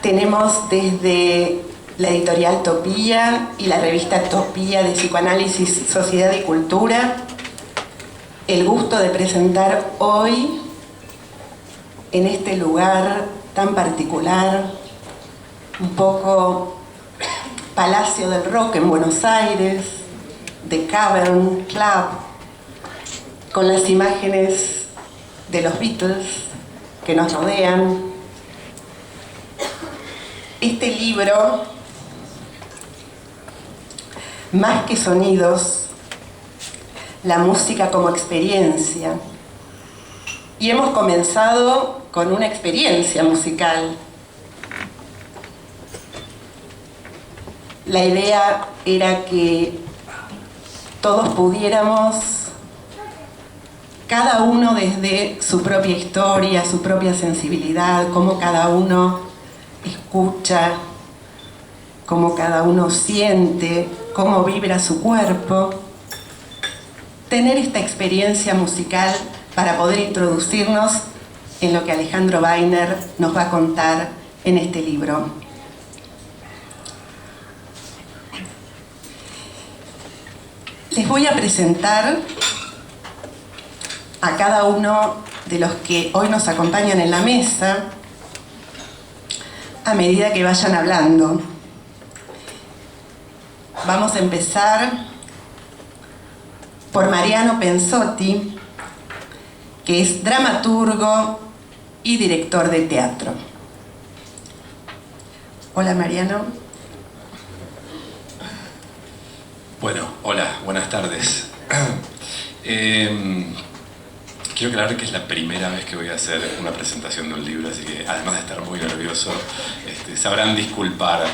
Tenemos desde la editorial Topía y la revista Topía de Psicoanálisis, Sociedad y Cultura el gusto de presentar hoy, en este lugar tan particular, un poco Palacio del Rock en Buenos Aires, The Cavern Club, con las imágenes de los Beatles que nos rodean. Este libro, Más que sonidos, la música como experiencia. Y hemos comenzado con una experiencia musical. La idea era que todos pudiéramos, cada uno desde su propia historia, su propia sensibilidad, cómo cada uno escucha, cómo cada uno siente, cómo vibra su cuerpo, tener esta experiencia musical para poder introducirnos en lo que Alejandro Weiner nos va a contar en este libro. Les voy a presentar a cada uno de los que hoy nos acompañan en la mesa a medida que vayan hablando. Vamos a empezar por Mariano Pensotti, que es dramaturgo y director de teatro. Hola, Mariano. Bueno, hola, buenas tardes. Quiero aclarar que es la primera vez que voy a hacer una presentación de un libro, así que además de estar muy nervioso, sabrán disculpar,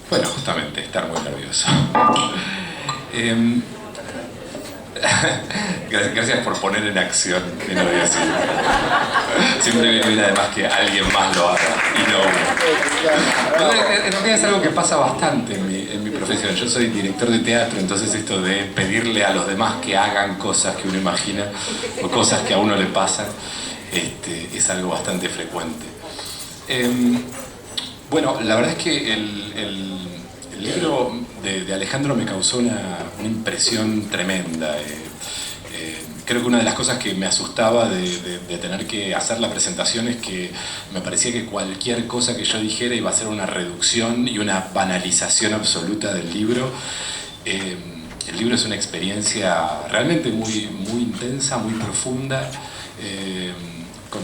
bueno, justamente, estar muy nervioso. Gracias por poner en acción mi nerviosismo. Siempre viene además que alguien más lo haga y no uno. En realidad es algo que pasa bastante en mi profesión. Yo soy director de teatro, entonces esto de pedirle a los demás que hagan cosas que uno imagina o cosas que a uno le pasan es algo bastante frecuente. Bueno, la verdad es que el libro de Alejandro me causó una impresión tremenda. Creo que una de las cosas que me asustaba de tener que hacer la presentación es que me parecía que cualquier cosa que yo dijera iba a ser una reducción y una banalización absoluta del libro. El libro es una experiencia realmente muy, muy intensa, muy profunda,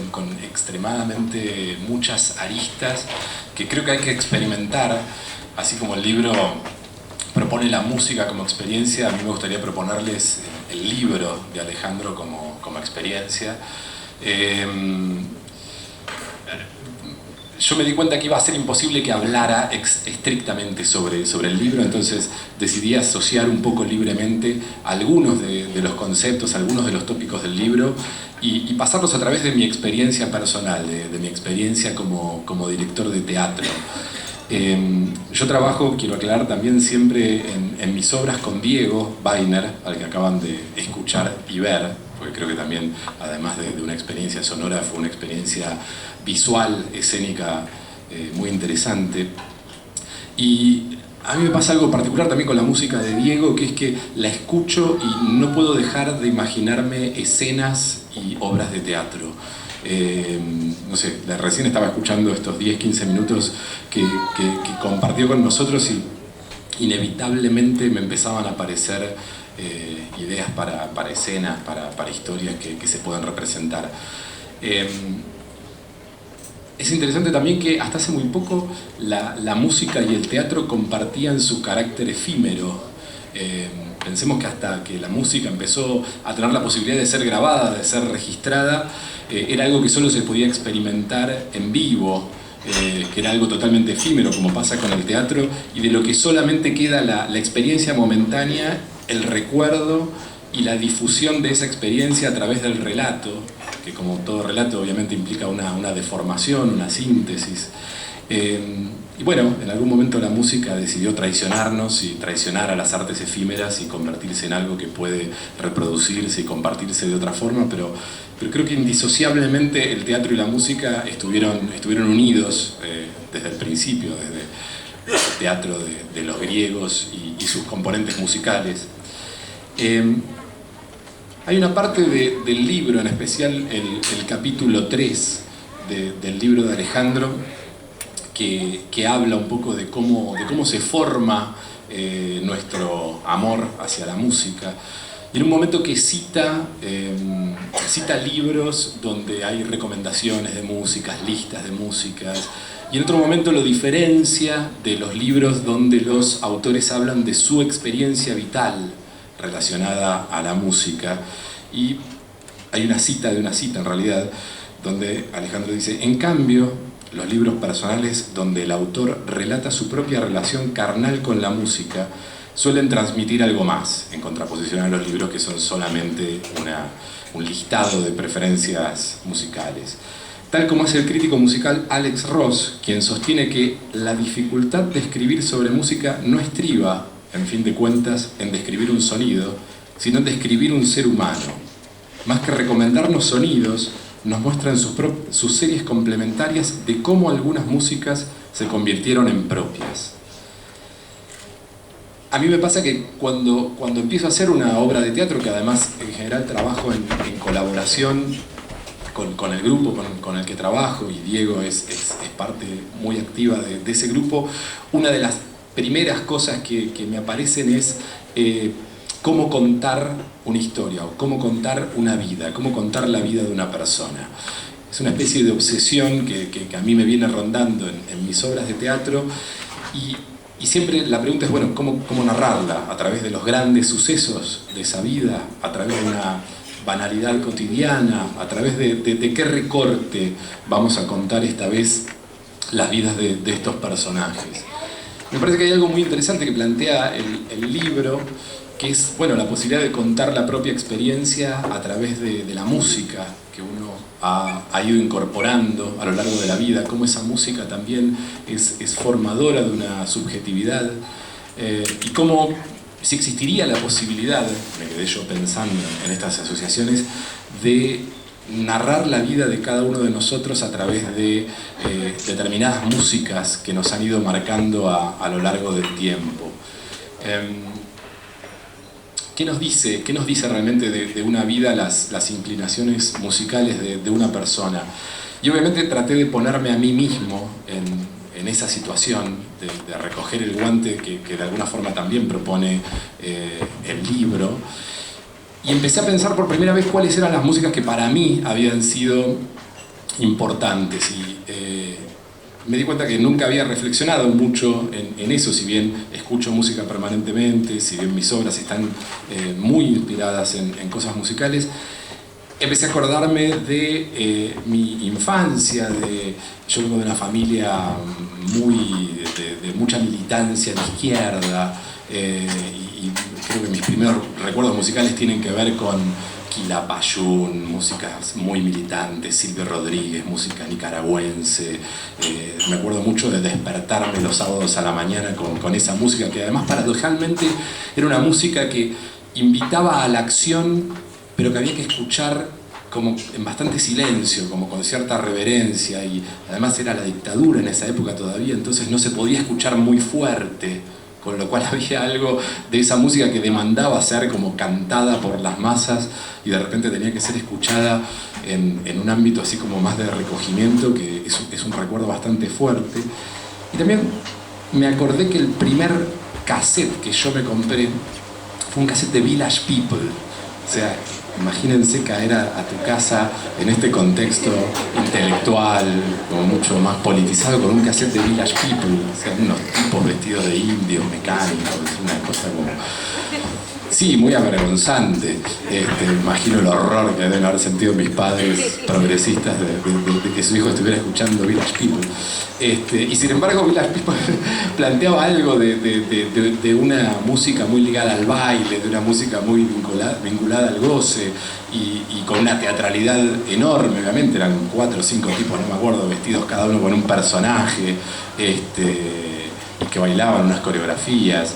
con extremadamente muchas aristas que creo que hay que experimentar. Así como el libro propone la música como experiencia, a mí me gustaría proponerles el libro de Alejandro como experiencia. Yo me di cuenta que iba a ser imposible que hablara estrictamente sobre el libro, entonces decidí asociar un poco libremente algunos de los conceptos, algunos de los tópicos del libro y pasarlos a través de mi experiencia personal, de mi experiencia como director de teatro. Yo trabajo, quiero aclarar también siempre en mis obras con Diego Weiner, al que acaban de escuchar y ver, porque creo que también, además de una experiencia sonora, fue una experiencia visual, escénica muy interesante. Y a mí me pasa algo particular también con la música de Diego, que es que la escucho y no puedo dejar de imaginarme escenas y obras de teatro. No sé, recién estaba escuchando estos 10-15 minutos que compartió con nosotros y inevitablemente me empezaban a aparecer ideas para escenas, para historias que se puedan representar. Es interesante también que hasta hace muy poco la música y el teatro compartían su carácter efímero. Pensemos que hasta que la música empezó a tener la posibilidad de ser grabada, de ser registrada, era algo que solo se podía experimentar en vivo, que era algo totalmente efímero, como pasa con el teatro, y de lo que solamente queda la experiencia momentánea, el recuerdo y la difusión de esa experiencia a través del relato, que como todo relato obviamente implica una deformación, una síntesis. Y bueno, en algún momento la música decidió traicionarnos y traicionar a las artes efímeras y convertirse en algo que puede reproducirse y compartirse de otra forma, pero creo que indisociablemente el teatro y la música estuvieron unidos desde el principio, desde el teatro de los griegos y sus componentes musicales. Hay una parte del libro, en especial el capítulo 3 del libro de Alejandro, que habla un poco de cómo se forma nuestro amor hacia la música. Y en un momento que cita libros donde hay recomendaciones de músicas, listas de músicas, y en otro momento lo diferencia de los libros donde los autores hablan de su experiencia vital relacionada a la música. Y hay una cita en realidad, donde Alejandro dice: en cambio, los libros personales donde el autor relata su propia relación carnal con la música suelen transmitir algo más, en contraposición a los libros que son solamente un listado de preferencias musicales. Tal como hace el crítico musical Alex Ross, quien sostiene que la dificultad de escribir sobre música no estriba, en fin de cuentas, en describir un sonido, sino en describir un ser humano. Más que recomendarnos sonidos, nos muestran sus series complementarias de cómo algunas músicas se convirtieron en propias. A mí me pasa que cuando empiezo a hacer una obra de teatro, que además en general trabajo en colaboración con el grupo con el que trabajo, y Diego es parte muy activa de ese grupo, una de las primeras cosas que me aparecen es cómo contar una historia, o cómo contar una vida, cómo contar la vida de una persona. Es una especie de obsesión que a mí me viene rondando en mis obras de teatro, y siempre la pregunta es, bueno, ¿cómo narrarla? A través de los grandes sucesos de esa vida, a través de una banalidad cotidiana, a través de qué recorte vamos a contar esta vez las vidas de estos personajes. Me parece que hay algo muy interesante que plantea el libro, que es, bueno, la posibilidad de contar la propia experiencia a través de la música que uno ha ido incorporando a lo largo de la vida, cómo esa música también es formadora de una subjetividad, y cómo, si existiría la posibilidad, me quedé yo pensando en estas asociaciones, de narrar la vida de cada uno de nosotros a través de determinadas músicas que nos han ido marcando a lo largo del tiempo. ¿Qué nos dice realmente de una vida las inclinaciones musicales de una persona? Y obviamente traté de ponerme a mí mismo en esa situación, de recoger el guante que de alguna forma también propone el libro, y empecé a pensar por primera vez cuáles eran las músicas que para mí habían sido importantes, y me di cuenta que nunca había reflexionado mucho en eso, si bien escucho música permanentemente, si bien mis obras están muy inspiradas en cosas musicales. Empecé a acordarme de mi infancia, yo vengo de una familia de mucha militancia de izquierda, y creo que mis primeros recuerdos musicales tienen que ver con Quilapayún, músicas muy militantes, Silvio Rodríguez, música nicaragüense. Me acuerdo mucho de despertarme los sábados a la mañana con esa música, que además paradojalmente era una música que invitaba a la acción, pero que había que escuchar como en bastante silencio, como con cierta reverencia, y además era la dictadura en esa época todavía, entonces no se podía escuchar muy fuerte, con lo cual había algo de esa música que demandaba ser como cantada por las masas, y de repente tenía que ser escuchada en un ámbito así como más de recogimiento, que es un recuerdo bastante fuerte. Y también me acordé que el primer cassette que yo me compré fue un cassette de Village People. O sea, imagínense caer a tu casa en este contexto intelectual, como mucho más politizado, con un cassette de Village People, o sea, unos tipos vestidos de indios, mecánicos, una cosa como Sí, muy avergonzante. Imagino el horror que deben haber sentido mis padres progresistas de que su hijo estuviera escuchando Village People. Y sin embargo, Village People planteaba algo de una música muy ligada al baile, de una música muy vinculada al goce y con una teatralidad enorme. Obviamente eran 4 o 5 tipos, no me acuerdo, vestidos cada uno con un personaje, y que bailaban unas coreografías.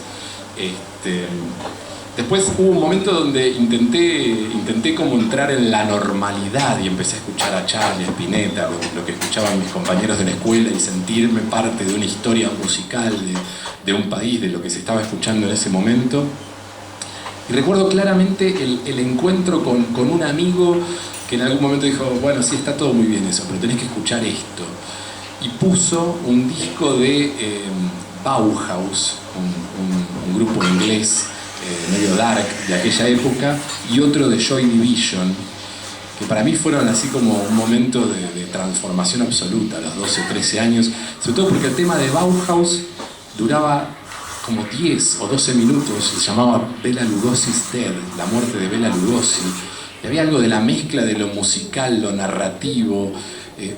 Después hubo un momento donde intenté como entrar en la normalidad y empecé a escuchar a Charlie, a Spinetta, lo que escuchaban mis compañeros de la escuela y sentirme parte de una historia musical de un país, de lo que se estaba escuchando en ese momento. Y recuerdo claramente el encuentro con un amigo que en algún momento dijo, bueno, sí, está todo muy bien eso, pero tenés que escuchar esto. Y puso un disco de Bauhaus, un grupo inglés, medio dark de aquella época, y otro de Joy Division, que para mí fueron así como un momento de transformación absoluta a los 12 o 13 años, sobre todo porque el tema de Bauhaus duraba como 10 o 12 minutos, se llamaba Bela Lugosi's Dead, la muerte de Bela Lugosi, y había algo de la mezcla de lo musical, lo narrativo,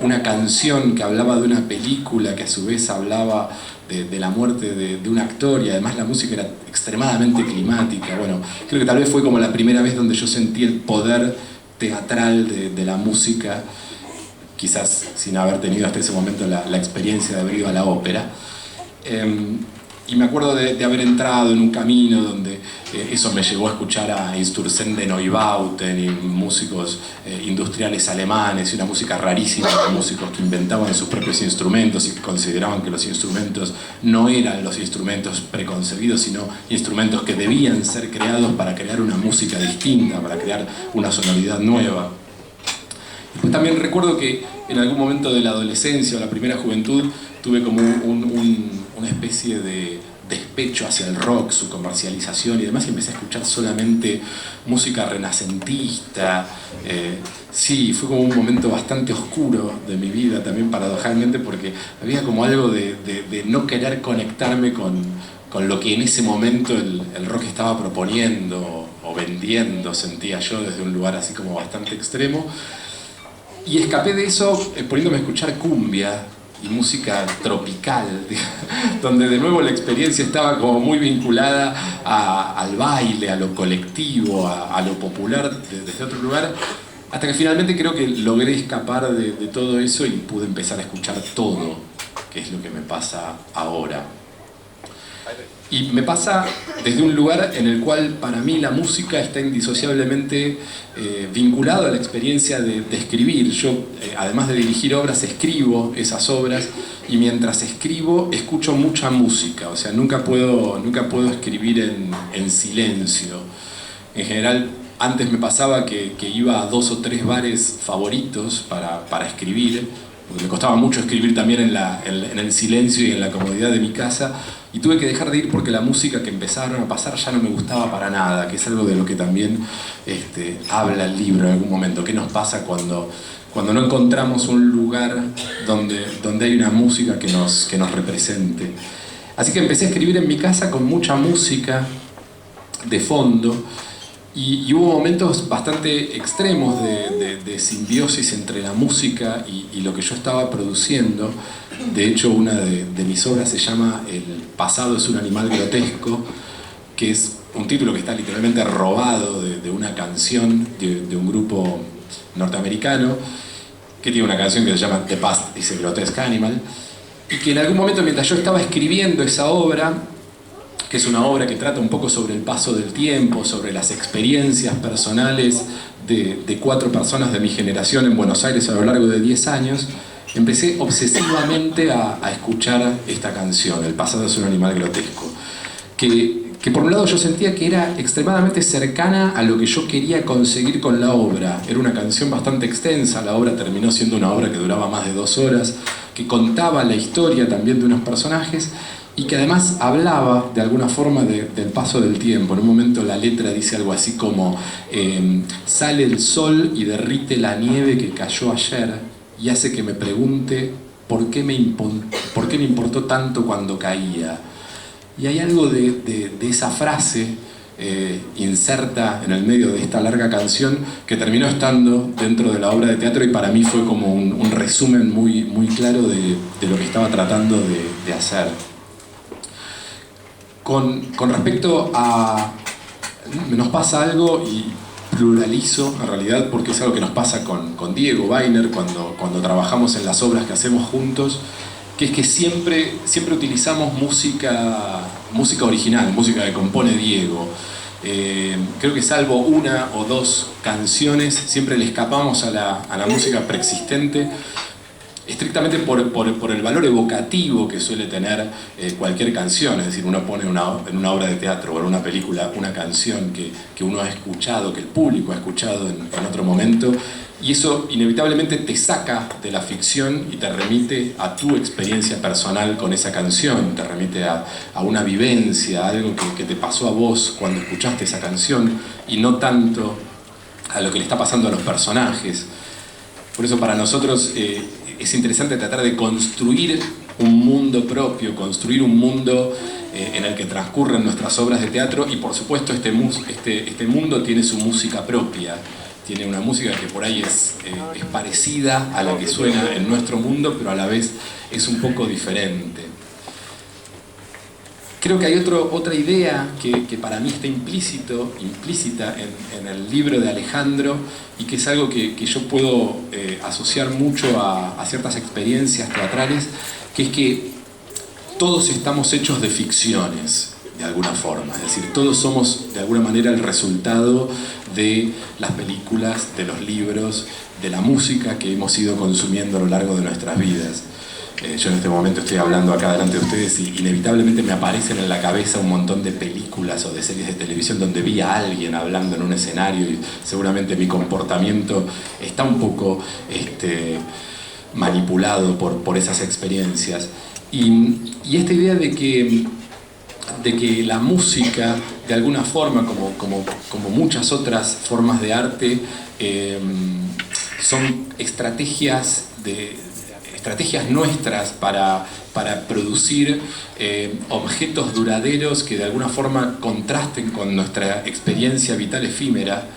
una canción que hablaba de una película que a su vez hablaba de la muerte de un actor, y además la música era extremadamente climática. Bueno, creo que tal vez fue como la primera vez donde yo sentí el poder teatral de la música, quizás sin haber tenido hasta ese momento la experiencia de haber ido a la ópera. Y me acuerdo de haber entrado en un camino donde eso me llevó a escuchar a Insturzende Neubauten y músicos industriales alemanes, y una música rarísima de músicos que inventaban sus propios instrumentos y que consideraban que los instrumentos no eran los instrumentos preconcebidos, sino instrumentos que debían ser creados para crear una música distinta, para crear una sonoridad nueva. Después también recuerdo que en algún momento de la adolescencia o la primera juventud tuve como una especie de despecho hacia el rock, su comercialización y demás, y empecé a escuchar solamente música renacentista. Sí, fue como un momento bastante oscuro de mi vida también, paradojalmente, porque había como algo de no querer conectarme con lo que en ese momento el rock estaba proponiendo o vendiendo, sentía yo, desde un lugar así como bastante extremo. Y escapé de eso poniéndome a escuchar cumbia y música tropical, donde de nuevo la experiencia estaba como muy vinculada al baile, a lo colectivo, a lo popular desde otro lugar, hasta que finalmente creo que logré escapar de todo eso y pude empezar a escuchar todo, que es lo que me pasa ahora. Y me pasa desde un lugar en el cual para mí la música está indisociablemente vinculada a la experiencia de escribir. Yo, además de dirigir obras, escribo esas obras, y mientras escribo escucho mucha música. O sea, nunca puedo escribir en silencio. En general, antes me pasaba que iba a 2 o 3 bares favoritos para escribir, porque me costaba mucho escribir también en el silencio y en la comodidad de mi casa, y tuve que dejar de ir porque la música que empezaron a pasar ya no me gustaba para nada, que es algo de lo que también habla el libro en algún momento. ¿Qué nos pasa cuando no encontramos un lugar donde hay una música que nos represente? Así que empecé a escribir en mi casa con mucha música de fondo, y hubo momentos bastante extremos de simbiosis entre la música y lo que yo estaba produciendo. De hecho, una de mis obras se llama El pasado es un animal grotesco, que es un título que está literalmente robado de una canción de un grupo norteamericano, que tiene una canción que se llama The Past is a Grotesque Animal, y que en algún momento, mientras yo estaba escribiendo esa obra, que es una obra que trata un poco sobre el paso del tiempo, sobre las experiencias personales de 4 personas de mi generación en Buenos Aires a lo largo de 10 años, empecé obsesivamente a escuchar esta canción, El pasado es un animal grotesco, que por un lado yo sentía que era extremadamente cercana a lo que yo quería conseguir con la obra. Era una canción bastante extensa, la obra terminó siendo una obra que duraba más de 2 horas, que contaba la historia también de unos personajes, y que además hablaba de alguna forma del paso del tiempo. En un momento la letra dice algo así como sale el sol y derrite la nieve que cayó ayer y hace que me pregunte por qué me importó tanto cuando caía. Y hay algo de esa frase inserta en el medio de esta larga canción que terminó estando dentro de la obra de teatro y para mí fue como un resumen muy claro de lo que estaba tratando de hacer. Con respecto a... Nos pasa algo, y pluralizo en realidad porque es algo que nos pasa con Diego Weiner cuando trabajamos en las obras que hacemos juntos, que es que siempre utilizamos música original, música que compone Diego. Creo que salvo una o dos canciones, siempre le escapamos a la música preexistente, estrictamente por el valor evocativo que suele tener cualquier canción. Es decir, uno pone en una obra de teatro o en una película una canción que uno ha escuchado, que el público ha escuchado en otro momento, y eso inevitablemente te saca de la ficción y te remite a tu experiencia personal con esa canción, te remite a una vivencia, a algo que te pasó a vos cuando escuchaste esa canción, y no tanto a lo que le está pasando a los personajes. Por eso para nosotros es interesante tratar de construir un mundo propio, construir un mundo en el que transcurren nuestras obras de teatro, y por supuesto este mundo tiene su música propia, tiene una música que por ahí es parecida a la que suena en nuestro mundo, pero a la vez es un poco diferente. Creo que hay otra idea que para mí está implícita en el libro de Alejandro, y que es algo que yo puedo asociar mucho a ciertas experiencias teatrales, que es que todos estamos hechos de ficciones, de alguna forma. Es decir, todos somos de alguna manera el resultado de las películas, de los libros, de la música que hemos ido consumiendo a lo largo de nuestras vidas. Yo en este momento estoy hablando acá delante de ustedes y inevitablemente me aparecen en la cabeza un montón de películas o de series de televisión donde vi a alguien hablando en un escenario, y seguramente mi comportamiento está un poco manipulado por esas experiencias. Y esta idea de que la música, de alguna forma, como muchas otras formas de arte, son estrategias nuestras para producir objetos duraderos que de alguna forma contrasten con nuestra experiencia vital efímera.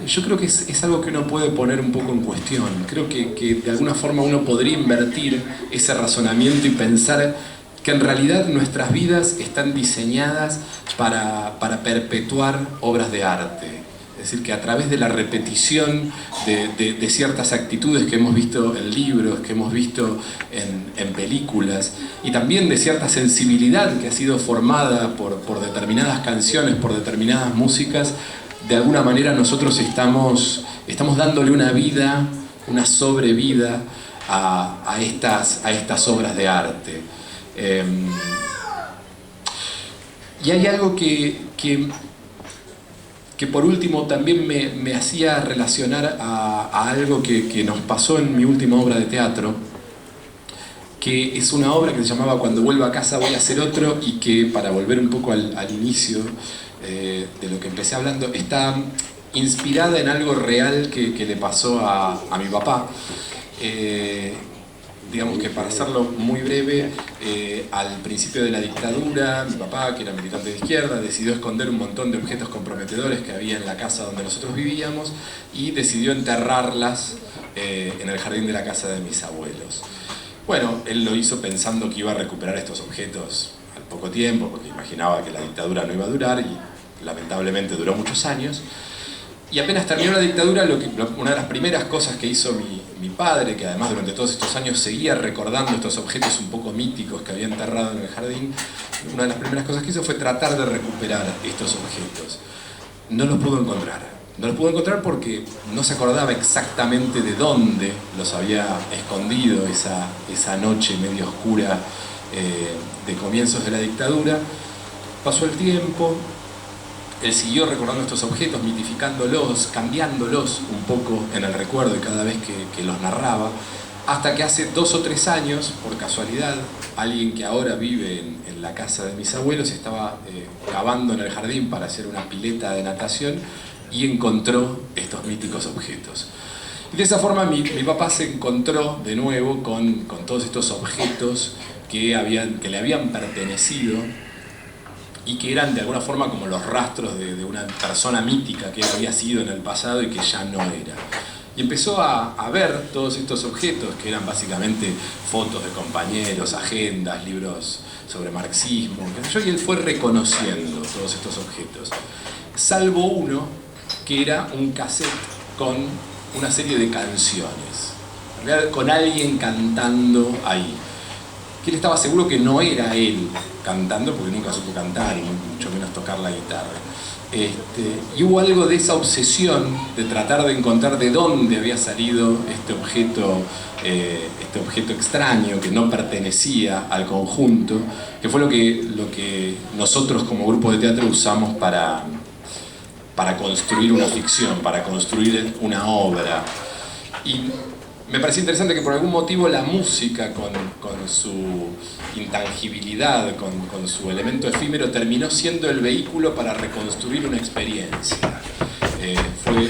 Yo creo que es algo que uno puede poner un poco en cuestión. Creo que de alguna forma uno podría invertir ese razonamiento y pensar que en realidad nuestras vidas están diseñadas para perpetuar obras de arte. Es decir, que a través de la repetición de ciertas actitudes que hemos visto en libros, que hemos visto en películas, y también de cierta sensibilidad que ha sido formada por determinadas canciones, por determinadas músicas, de alguna manera nosotros estamos dándole una vida, una sobrevida a estas obras de arte. Y hay algo que por último también me hacía relacionar a algo que nos pasó en mi última obra de teatro, que es una obra que se llamaba Cuando vuelva a casa voy a hacer otro, y que, para volver un poco al inicio de lo que empecé hablando, está inspirada en algo real que le pasó a mi papá. Digamos que, para hacerlo muy breve, al principio de la dictadura, mi papá, que era militante de izquierda, decidió esconder un montón de objetos comprometedores que había en la casa donde nosotros vivíamos, y decidió enterrarlas en el jardín de la casa de mis abuelos. Bueno, él lo hizo pensando que iba a recuperar estos objetos al poco tiempo, porque imaginaba que la dictadura no iba a durar, y lamentablemente duró muchos años. Y apenas terminó la dictadura, una de las primeras cosas que hizo mi padre, que además durante todos estos años seguía recordando estos objetos un poco míticos que había enterrado en el jardín, una de las primeras cosas que hizo fue tratar de recuperar estos objetos. No los pudo encontrar. No los pudo encontrar porque no se acordaba exactamente de dónde los había escondido esa noche medio oscura de comienzos de la dictadura. Pasó el tiempo. Él siguió recordando estos objetos, mitificándolos, cambiándolos un poco en el recuerdo y cada vez que los narraba, hasta que hace 2 o 3 años, por casualidad, alguien que ahora vive en la casa de mis abuelos estaba cavando en el jardín para hacer una pileta de natación y encontró estos míticos objetos. Y de esa forma mi papá se encontró de nuevo con todos estos objetos que le habían pertenecido y que eran de alguna forma como los rastros de una persona mítica que él había sido en el pasado y que ya no era. Y empezó a ver todos estos objetos, que eran básicamente fotos de compañeros, agendas, libros sobre marxismo, qué sé yo, y él fue reconociendo todos estos objetos. Salvo uno, que era un cassette con una serie de canciones, en realidad con alguien cantando ahí. Que él estaba seguro que no era él cantando, porque nunca supo cantar y mucho menos tocar la guitarra. Y hubo algo de esa obsesión de tratar de encontrar de dónde había salido este objeto extraño que no pertenecía al conjunto, que fue lo que nosotros como grupo de teatro usamos para construir una ficción, para construir una obra. Y me pareció interesante que por algún motivo la música, con su intangibilidad, con su elemento efímero, terminó siendo el vehículo para reconstruir una experiencia.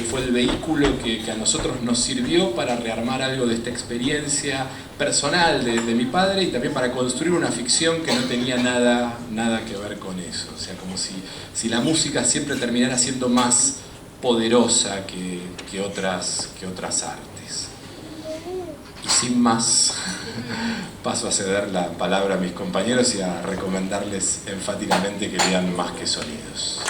Fue el vehículo que a nosotros nos sirvió para rearmar algo de esta experiencia personal de mi padre, y también para construir una ficción que no tenía nada que ver con eso. O sea, como si la música siempre terminara siendo más poderosa que otras artes. Y sin más, paso a ceder la palabra a mis compañeros y a recomendarles enfáticamente que lean Más que Sonidos.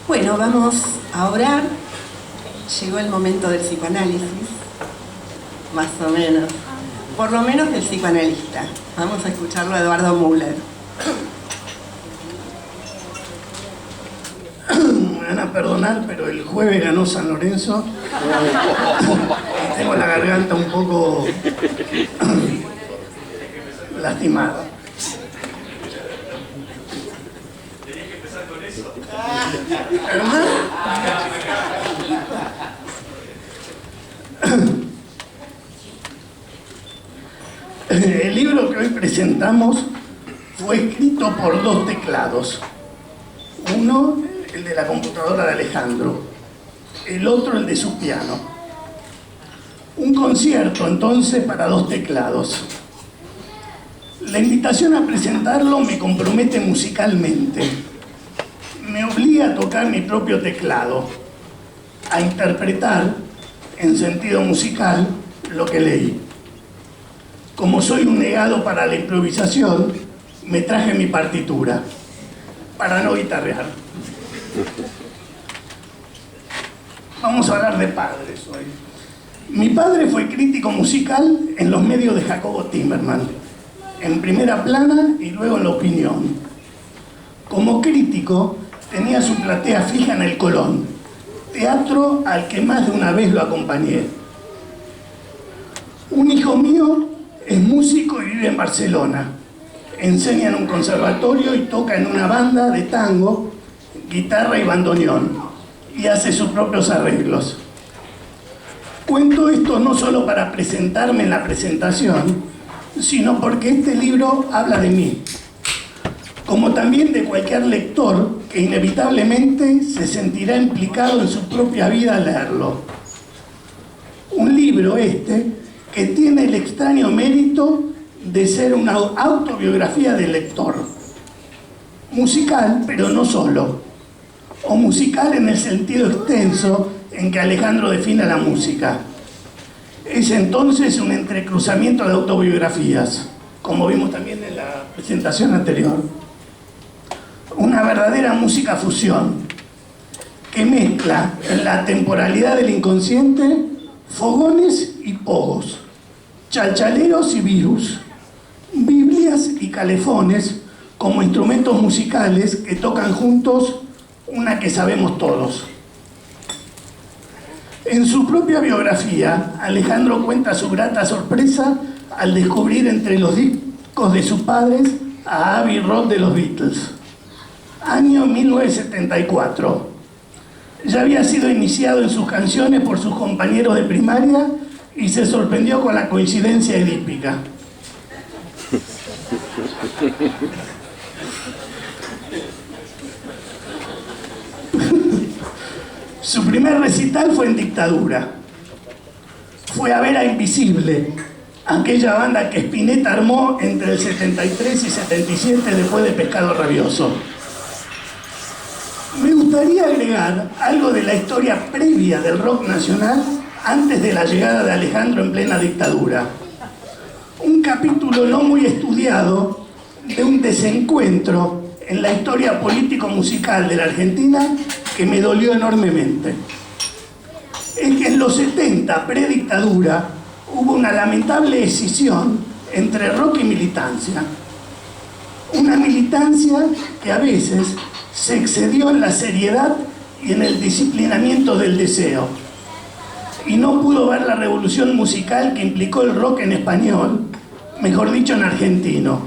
Bueno, vamos a orar. Llegó el momento del psicoanálisis, más o menos. Por lo menos del psicoanalista. Vamos a escucharlo a Eduardo Müller. Me van a perdonar, pero el jueves ganó San Lorenzo. Tengo la garganta un poco lastimada. Tenés que empezar con eso. El libro que hoy presentamos fue escrito por dos teclados. Uno, el de la computadora de Alejandro, el otro, el de su piano. Un concierto, entonces, para dos teclados. La invitación a presentarlo me compromete musicalmente. Me obliga a tocar mi propio teclado, a interpretar, en sentido musical, lo que leí. Como soy un negado para la improvisación, me traje mi partitura, para no guitarrear. Vamos a hablar de padres hoy. Mi padre fue crítico musical en los medios de Jacobo Timerman, en Primera Plana y luego en La Opinión. Como crítico, tenía su platea fija en el Colón, teatro al que más de una vez lo acompañé. Un hijo mío es músico y vive en Barcelona. Enseña en un conservatorio y toca en una banda de tango, guitarra y bandoneón, y hace sus propios arreglos. Cuento esto no solo para presentarme en la presentación, sino porque este libro habla de mí, como también de cualquier lector que inevitablemente se sentirá implicado en su propia vida al leerlo. Un libro que tiene el extraño mérito de ser una autobiografía del lector. Musical, pero no solo. O musical en el sentido extenso en que Alejandro define la música. Es entonces un entrecruzamiento de autobiografías, como vimos también en la presentación anterior. Una verdadera música fusión, que mezcla en la temporalidad del inconsciente fogones y pogos, chalchaleros y virus, biblias y calefones como instrumentos musicales que tocan juntos una que sabemos todos. En su propia biografía, Alejandro cuenta su grata sorpresa al descubrir entre los discos de sus padres a Abbey Road de los Beatles. Año 1974. Ya había sido iniciado en sus canciones por sus compañeros de primaria y se sorprendió con la coincidencia edípica. Su primer recital fue en Dictadura. Fue a ver a Invisible, aquella banda que Spinetta armó entre el 73 y 77 después de Pescado Rabioso. Me gustaría agregar algo de la historia previa del rock nacional antes de la llegada de Alejandro en plena dictadura. Un capítulo no muy estudiado de un desencuentro en la historia político-musical de la Argentina que me dolió enormemente. Es que en los 70, predictadura, hubo una lamentable escisión entre rock y militancia. Una militancia que a veces se excedió en la seriedad y en el disciplinamiento del deseo. Y no pudo ver la revolución musical que implicó el rock en español, mejor dicho en argentino.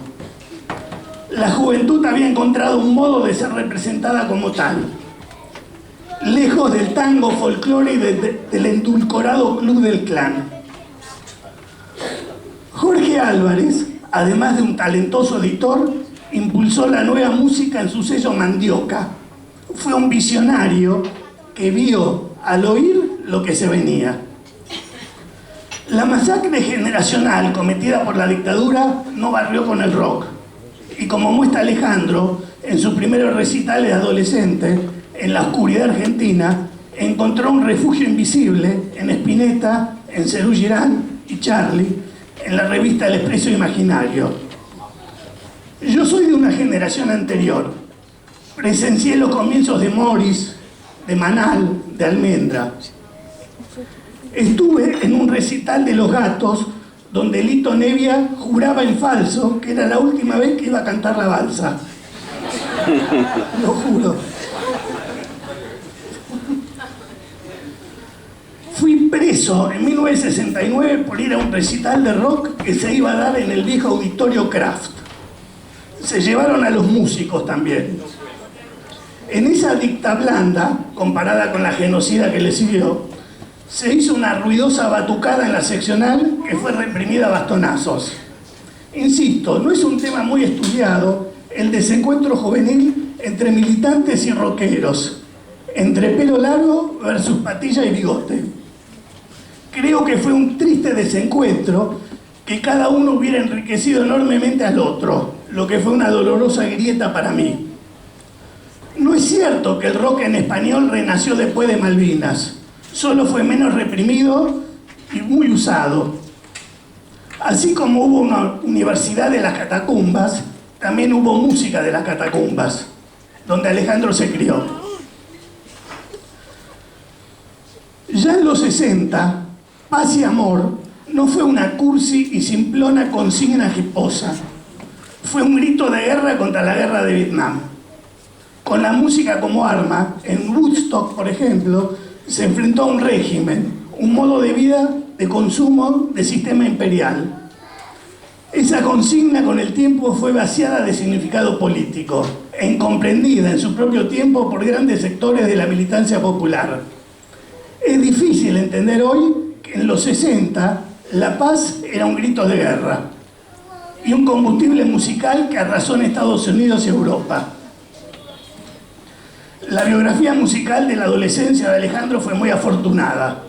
La juventud había encontrado un modo de ser representada como tal, lejos del tango, folclore y del endulcorado club del clan. Jorge Álvarez, además de un talentoso editor, impulsó la nueva música en su sello Mandioca. Fue un visionario que vio al oír lo que se venía. La masacre generacional cometida por la dictadura no barrió con el rock. Y como muestra Alejandro, en sus primeros recitales de adolescente, en la oscuridad argentina, encontró un refugio invisible en Spinetta, en Cerú Girán y Charlie, en la revista El Expreso Imaginario. Yo soy de una generación anterior. Presencié los comienzos de Morris, de Manal, de Almendra. Estuve en un recital de Los Gatos donde Lito Nevia juraba en falso que era la última vez que iba a cantar la balsa. Lo juro. Fui preso en 1969 por ir a un recital de rock que se iba a dar en el viejo auditorio Kraft. Se llevaron a los músicos también. En esa dicta blanda, comparada con la genocida que le siguió, se hizo una ruidosa batucada en la seccional que fue reprimida a bastonazos. Insisto, no es un tema muy estudiado el desencuentro juvenil entre militantes y rockeros, entre pelo largo versus patilla y bigote. Creo que fue un triste desencuentro que cada uno hubiera enriquecido enormemente al otro, lo que fue una dolorosa grieta para mí. No es cierto que el rock en español renació después de Malvinas, solo fue menos reprimido y muy usado. Así como hubo una universidad de las catacumbas, también hubo música de las catacumbas, donde Alejandro se crió. Ya en los 60, Paz y Amor no fue una cursi y simplona consigna hiposa, fue un grito de guerra contra la guerra de Vietnam. Con la música como arma, en Woodstock, por ejemplo, se enfrentó a un régimen, un modo de vida, de consumo, de sistema imperial. Esa consigna con el tiempo fue vaciada de significado político e incomprendida en su propio tiempo por grandes sectores de la militancia popular. Es difícil entender hoy que en los 60 la paz era un grito de guerra y un combustible musical que arrasó en Estados Unidos y Europa. La biografía musical de la adolescencia de Alejandro fue muy afortunada.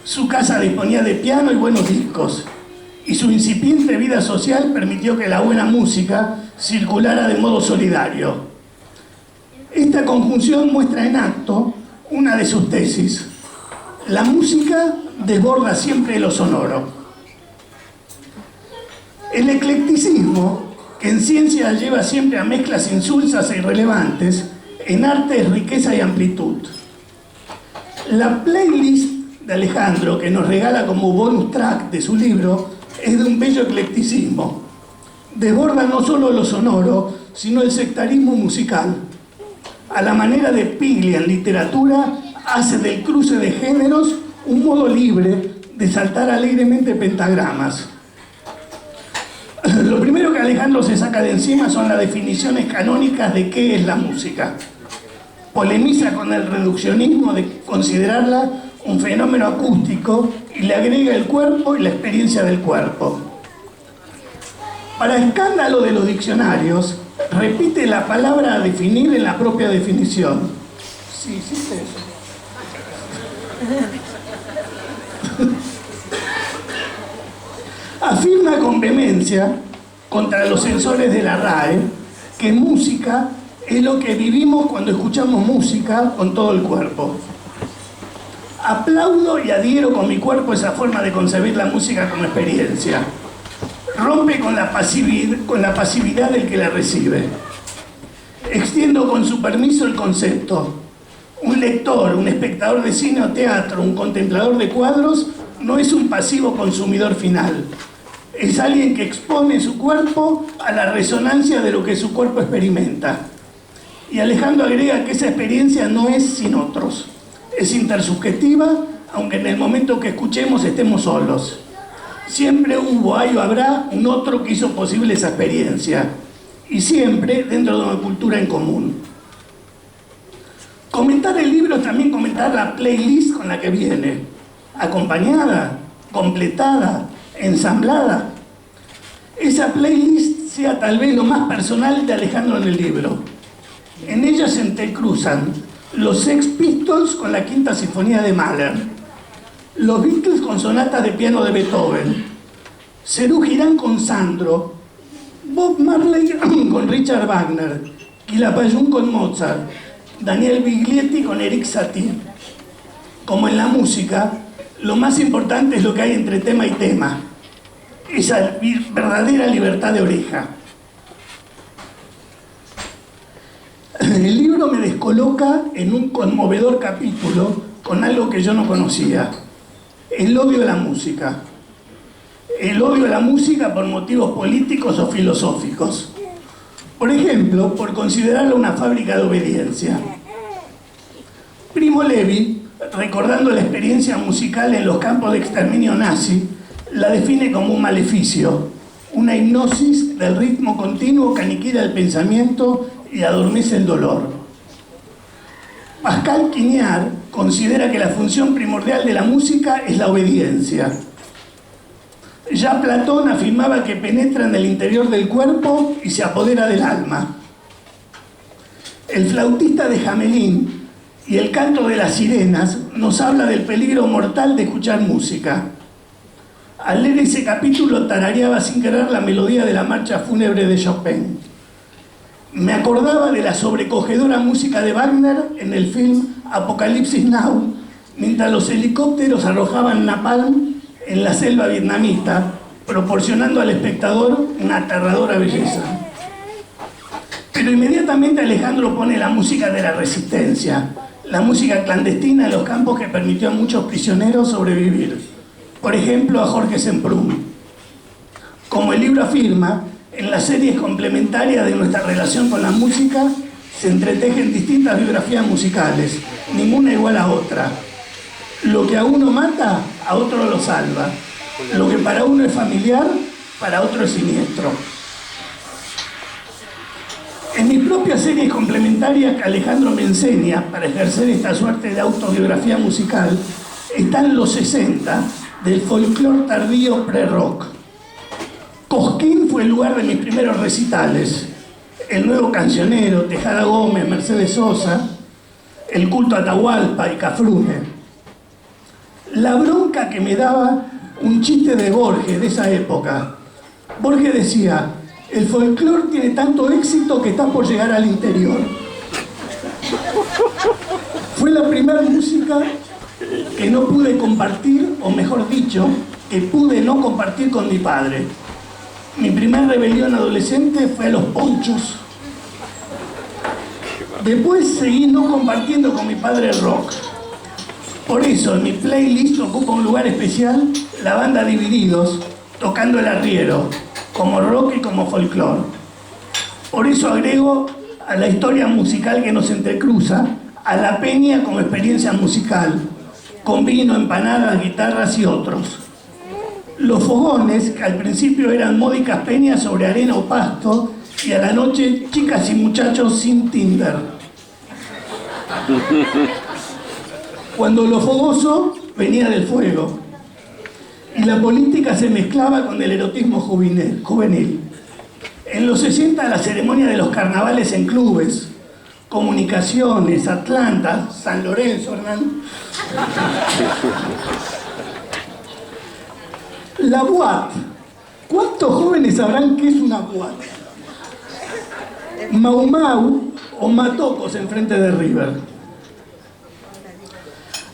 Su casa disponía de piano y buenos discos, y su incipiente vida social permitió que la buena música circulara de modo solidario. Esta conjunción muestra en acto una de sus tesis: la música desborda siempre lo sonoro. El eclecticismo, que en ciencia lleva siempre a mezclas insulsas e irrelevantes, en arte es riqueza y amplitud. La playlist de Alejandro, que nos regala como bonus track de su libro, es de un bello eclecticismo. Desborda no solo lo sonoro, sino el sectarismo musical. A la manera de Piglia en literatura, hace del cruce de géneros un modo libre de saltar alegremente pentagramas. Lo primero que Alejandro se saca de encima son las definiciones canónicas de qué es la música. Polemiza con el reduccionismo de considerarla un fenómeno acústico y le agrega el cuerpo y la experiencia del cuerpo. Para escándalo de los diccionarios, repite la palabra a definir en la propia definición. Sí, sí, eso. Afirma con vehemencia contra los censores de la RAE que música es lo que vivimos cuando escuchamos música con todo el cuerpo. Aplaudo y adhiero con mi cuerpo esa forma de concebir la música como experiencia. Rompe con la pasividad del que la recibe. Extiendo con su permiso el concepto. Un lector, un espectador de cine o teatro, un contemplador de cuadros, no es un pasivo consumidor final. Es alguien que expone su cuerpo a la resonancia de lo que su cuerpo experimenta. Y Alejandro agrega que esa experiencia no es sin otros. Es intersubjetiva, aunque en el momento que escuchemos estemos solos. Siempre hubo, hay o habrá un otro que hizo posible esa experiencia. Y siempre dentro de una cultura en común. Comentar el libro es también comentar la playlist con la que viene. Acompañada, completada, ensamblada. Esa playlist sea tal vez lo más personal de Alejandro en el libro. En ella se entrecruzan los Sex Pistols con la Quinta Sinfonía de Mahler, los Beatles con sonatas de piano de Beethoven, Serú Girán con Sandro, Bob Marley con Richard Wagner, Quilapayún con Mozart, Daniel Biglietti con Eric Satie. Como en la música, lo más importante es lo que hay entre tema y tema, esa verdadera libertad de oreja. El libro me descoloca en un conmovedor capítulo con algo que yo no conocía: el odio de la música. El odio a la música por motivos políticos o filosóficos. Por ejemplo, por considerarla una fábrica de obediencia. Primo Levi, recordando la experiencia musical en los campos de exterminio nazi, la define como un maleficio, una hipnosis del ritmo continuo que aniquila el pensamiento y adormece el dolor. Pascal Quignard considera que la función primordial de la música es la obediencia. Ya Platón afirmaba que penetra en el interior del cuerpo y se apodera del alma. El flautista de Hamelin y el canto de las sirenas nos habla del peligro mortal de escuchar música. Al leer ese capítulo tarareaba sin querer la melodía de la marcha fúnebre de Chopin. Me acordaba de la sobrecogedora música de Wagner en el film Apocalipsis Now, mientras los helicópteros arrojaban napalm en la selva vietnamita, proporcionando al espectador una aterradora belleza. Pero inmediatamente Alejandro pone la música de la resistencia, la música clandestina en los campos que permitió a muchos prisioneros sobrevivir. Por ejemplo, a Jorge Semprún. Como el libro afirma, en las series complementarias de nuestra relación con la música se entretejen distintas biografías musicales, ninguna igual a otra. Lo que a uno mata, a otro lo salva. Lo que para uno es familiar, para otro es siniestro. En mis propias series complementarias que Alejandro me enseña para ejercer esta suerte de autobiografía musical, están los 60 del folclore tardío pre-rock. Cosquín fue el lugar de mis primeros recitales. El Nuevo Cancionero, Tejada Gómez, Mercedes Sosa, El Culto a Atahualpa y Cafrune. La bronca que me daba un chiste de Borges de esa época. Borges decía: el folclore tiene tanto éxito que está por llegar al interior. Fue la primera música que no pude compartir, o mejor dicho, que pude no compartir con mi padre. Mi primera rebelión adolescente fue a los ponchos. Después seguí no compartiendo con mi padre el rock. Por eso en mi playlist ocupa un lugar especial la banda Divididos, tocando el arriero, como rock y como folclore. Por eso agrego a la historia musical que nos entrecruza a la peña como experiencia musical, con vino, empanadas, guitarras y otros. Los fogones, que al principio eran módicas peñas sobre arena o pasto, y a la noche chicas y muchachos sin Tinder. Cuando lo fogoso venía del fuego y la política se mezclaba con el erotismo juvenil. En los 60 la ceremonia de los carnavales en clubes, Comunicaciones, Atlanta, San Lorenzo, Hernán. La boate. ¿Cuántos jóvenes sabrán qué es una boate? Mau Mau o Matocos enfrente de River.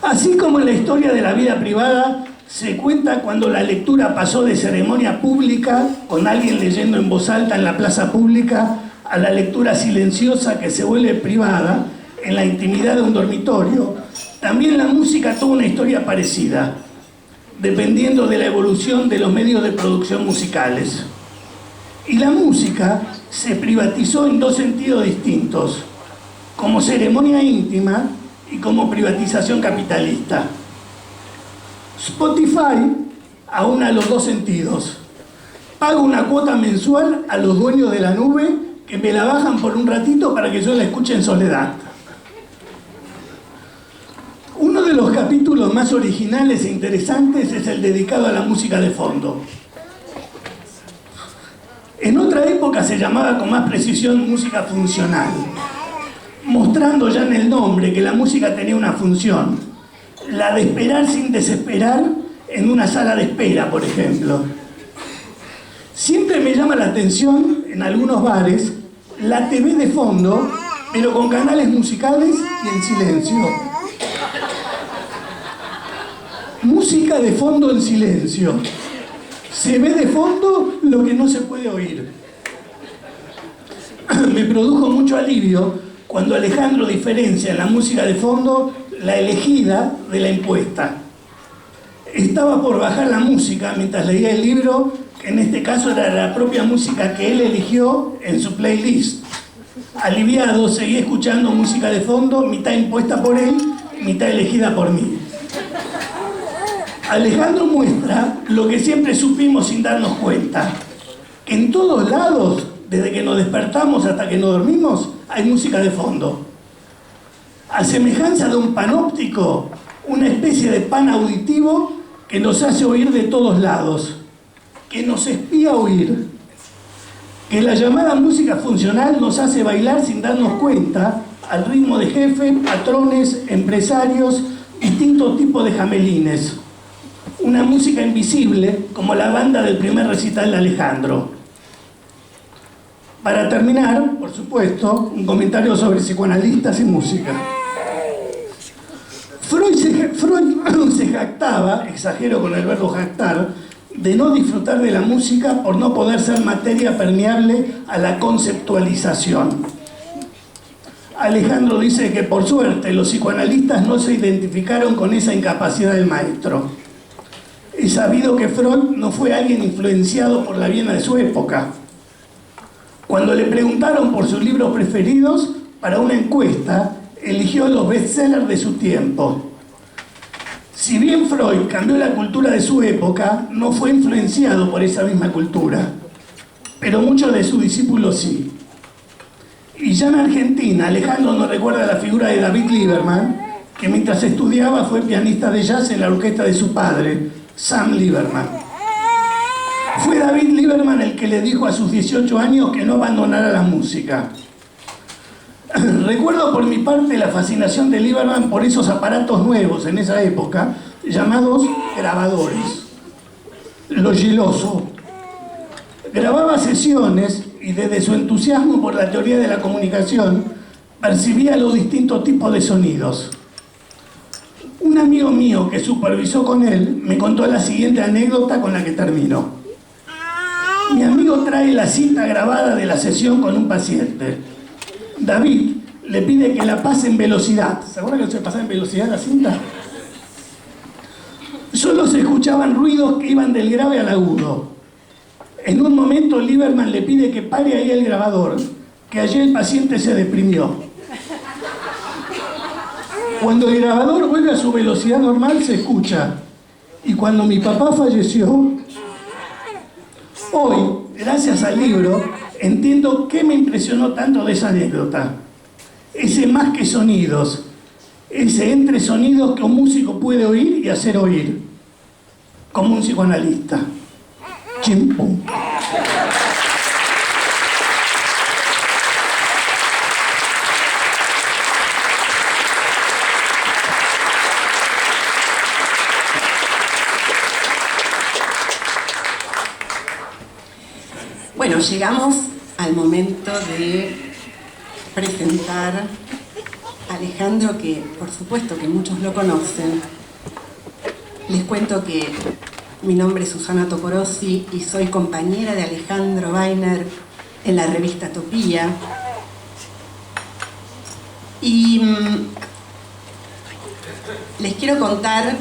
Así como en la historia de la vida privada se cuenta cuando la lectura pasó de ceremonia pública, con alguien leyendo en voz alta en la plaza pública, a la lectura silenciosa que se vuelve privada en la intimidad de un dormitorio, también la música tuvo una historia parecida, dependiendo de la evolución de los medios de producción musicales. Y la música se privatizó en dos sentidos distintos, como ceremonia íntima y como privatización capitalista. Spotify aúna los dos sentidos. Pago una cuota mensual a los dueños de la nube que me la bajan por un ratito para que yo la escuche en soledad. Uno de los capítulos más originales e interesantes es el dedicado a la música de fondo. En otra época se llamaba con más precisión música funcional, mostrando ya en el nombre que la música tenía una función, la de esperar sin desesperar en una sala de espera, por ejemplo. Siempre me llama la atención, en algunos bares, la TV de fondo, pero con canales musicales y en silencio. Música de fondo en silencio. Se ve de fondo lo que no se puede oír. Me produjo mucho alivio cuando Alejandro diferencia en la música de fondo la elegida de la impuesta. Estaba por bajar la música mientras leía el libro, que en este caso era la propia música que él eligió en su playlist. Aliviado, seguí escuchando música de fondo, mitad impuesta por él, mitad elegida por mí. Alejandro muestra lo que siempre supimos sin darnos cuenta, que en todos lados, desde que nos despertamos hasta que nos dormimos, hay música de fondo. A semejanza de un panóptico, una especie de pan auditivo que nos hace oír de todos lados, que nos espía oír, que la llamada música funcional nos hace bailar sin darnos cuenta, al ritmo de jefes, patrones, empresarios, distintos tipos de jamelines. Una música invisible, como la banda del primer recital de Alejandro. Para terminar, por supuesto, un comentario sobre psicoanalistas y música. Freud se jactaba, exagero con el verbo jactar, de no disfrutar de la música por no poder ser materia permeable a la conceptualización. Alejandro dice que por suerte los psicoanalistas no se identificaron con esa incapacidad del maestro. Es sabido que Freud no fue alguien influenciado por la Viena de su época. Cuando le preguntaron por sus libros preferidos, para una encuesta, eligió los bestsellers de su tiempo. Si bien Freud cambió la cultura de su época, no fue influenciado por esa misma cultura, pero muchos de sus discípulos sí. Y ya en Argentina, Alejandro nos recuerda la figura de David Lieberman, que mientras estudiaba fue pianista de jazz en la orquesta de su padre, Sam Lieberman. Fue David Lieberman el que le dijo a sus 18 años que no abandonara la música. Recuerdo por mi parte la fascinación de Lieberman por esos aparatos nuevos en esa época, llamados grabadores. Lo geloso. Grababa sesiones y desde su entusiasmo por la teoría de la comunicación, percibía los distintos tipos de sonidos. Un amigo mío que supervisó con él me contó la siguiente anécdota con la que termino. Mi amigo trae la cinta grabada de la sesión con un paciente. David le pide que la pase en velocidad. ¿Se acuerdan que se pasaba en velocidad la cinta? Solo se escuchaban ruidos que iban del grave al agudo. En un momento Lieberman le pide que pare ahí el grabador, que allí el paciente se deprimió. Cuando el grabador vuelve a su velocidad normal se escucha. Y cuando mi papá falleció, hoy, gracias al libro, entiendo qué me impresionó tanto de esa anécdota. Ese más que sonidos, ese entre sonidos que un músico puede oír y hacer oír, como un psicoanalista. Chimpum. Bueno, llegamos al momento de presentar a Alejandro, que por supuesto que muchos lo conocen. Les cuento que mi nombre es Susana Toporossi y soy compañera de Alejandro Weiner en la revista Topía. Y les quiero contar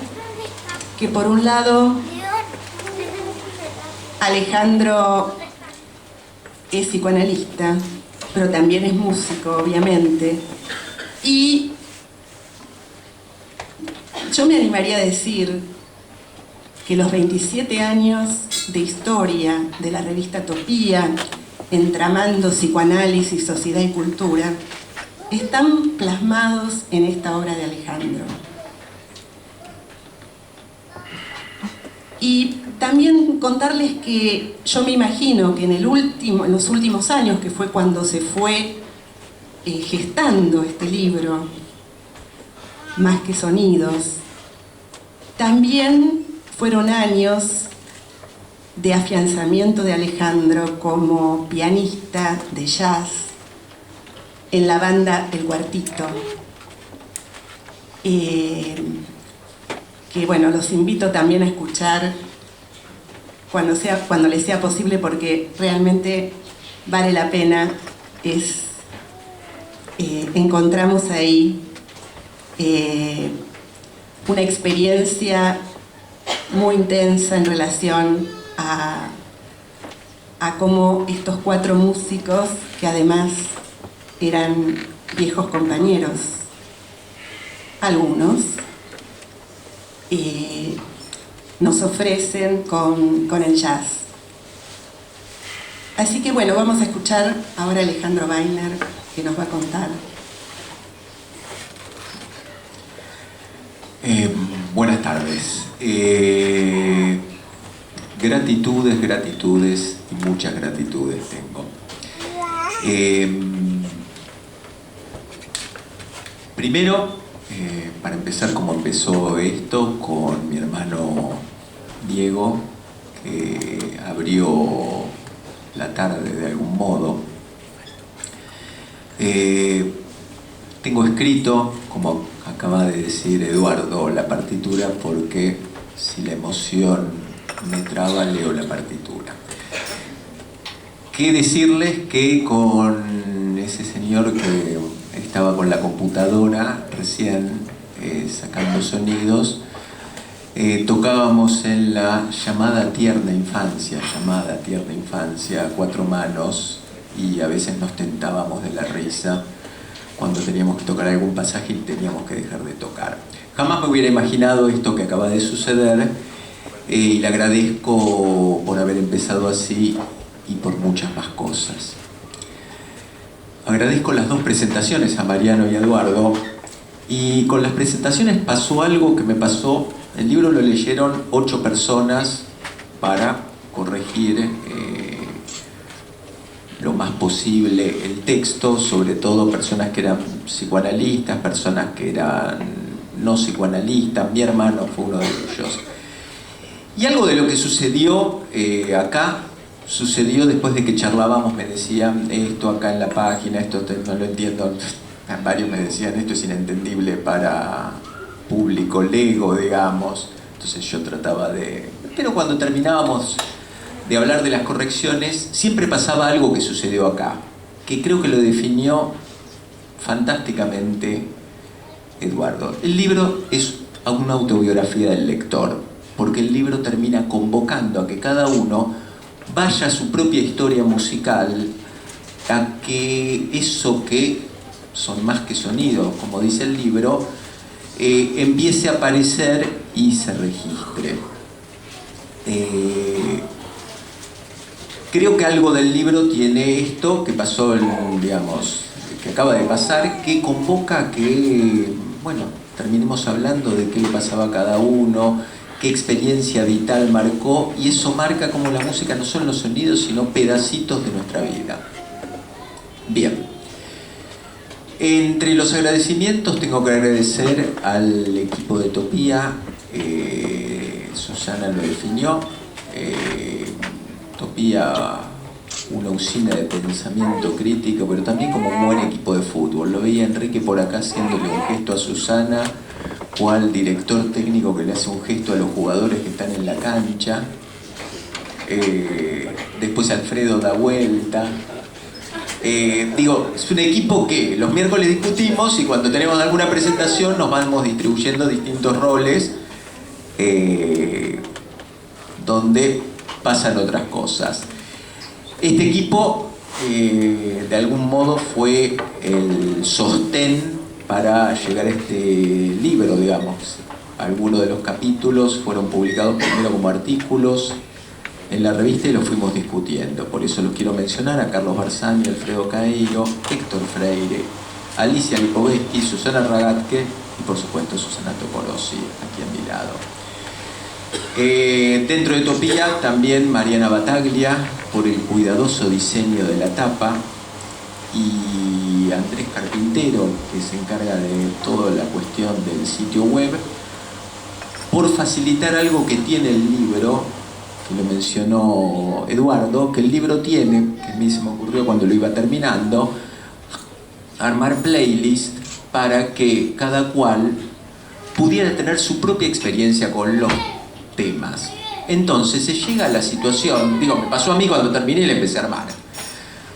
que por un lado Alejandro es psicoanalista, pero también es músico, obviamente. Y yo me animaría a decir que los 27 años de historia de la revista Topía, entramando psicoanálisis, sociedad y cultura, están plasmados en esta obra de Alejandro. Y también contarles que yo me imagino que en los últimos años, que fue cuando se fue gestando este libro, Más que Sonidos, también fueron años de afianzamiento de Alejandro como pianista de jazz en la banda El Cuartito. Que bueno, los invito también a escuchar cuando les sea posible, porque realmente vale la pena. Encontramos ahí una experiencia muy intensa en relación a cómo estos 4 músicos, que además eran viejos compañeros, algunos, nos ofrecen con el jazz. Así que bueno, vamos a escuchar ahora a Alejandro Weiner, que nos va a contar. Buenas tardes. Gratitudes y muchas gratitudes tengo. Primero, para empezar, como empezó esto, con mi hermano Diego, que abrió la tarde de algún modo. Tengo escrito, como acaba de decir Eduardo, la partitura, porque si la emoción me traba, leo la partitura. ¿Qué decirles? Que con ese señor que estaba con la computadora recién sacando sonidos, tocábamos en la llamada tierna infancia, a 4 manos, y a veces nos tentábamos de la risa cuando teníamos que tocar algún pasaje y teníamos que dejar de tocar. Jamás me hubiera imaginado esto que acaba de suceder, y le agradezco por haber empezado así y por muchas más cosas. Agradezco las 2 presentaciones, a Mariano y a Eduardo, y con las presentaciones pasó algo que me pasó. El libro lo leyeron 8 personas para corregir lo más posible el texto, sobre todo personas que eran psicoanalistas, personas que eran no psicoanalistas. Mi hermano fue uno de ellos. Y algo de lo que sucedió acá, sucedió después de que charlábamos. Me decían, esto acá en la página, esto no lo entiendo. Varios me decían, esto es inentendible para público lego, digamos. Entonces yo trataba de... Pero cuando terminábamos de hablar de las correcciones, siempre pasaba algo que sucedió acá, que creo que lo definió fantásticamente Eduardo. El libro es una autobiografía del lector, porque el libro termina convocando a que cada uno vaya a su propia historia musical, a que eso que son más que sonidos, como dice el libro, empiece a aparecer y se registre. Creo que algo del libro tiene esto que pasó, digamos, que acaba de pasar, que convoca a que, bueno, terminemos hablando de qué le pasaba a cada uno, qué experiencia vital marcó, y eso marca como la música no son los sonidos, sino pedacitos de nuestra vida. Bien. Entre los agradecimientos tengo que agradecer al equipo de Topía. Susana lo definió. Topía una usina de pensamiento crítico, pero también como un buen equipo de fútbol. Lo veía Enrique por acá haciéndole un gesto a Susana, cual director técnico que le hace un gesto a los jugadores que están en la cancha. Después Alfredo da vuelta. Digo, es un equipo que los miércoles discutimos y cuando tenemos alguna presentación nos vamos distribuyendo distintos roles donde pasan otras cosas. Este equipo de algún modo fue el sostén para llegar a este libro, digamos. Algunos de los capítulos fueron publicados primero como artículos en la revista y los fuimos discutiendo. Por eso los quiero mencionar a Carlos Barzani, Alfredo Cairo, Héctor Freire, Alicia Lipovetsky, Susana Ragatke y por supuesto Susana Toporossi, aquí a mi lado. Dentro de Topía también Mariana Bataglia por el cuidadoso diseño de la tapa y Andrés Carpintero, que se encarga de toda la cuestión del sitio web, por facilitar algo que tiene el libro, que lo mencionó Eduardo, que el libro tiene, que a mí se me ocurrió cuando lo iba terminando, armar playlist para que cada cual pudiera tener su propia experiencia con los temas. Entonces se llega a la situación, digo, me pasó a mí cuando terminé y le empecé a armar.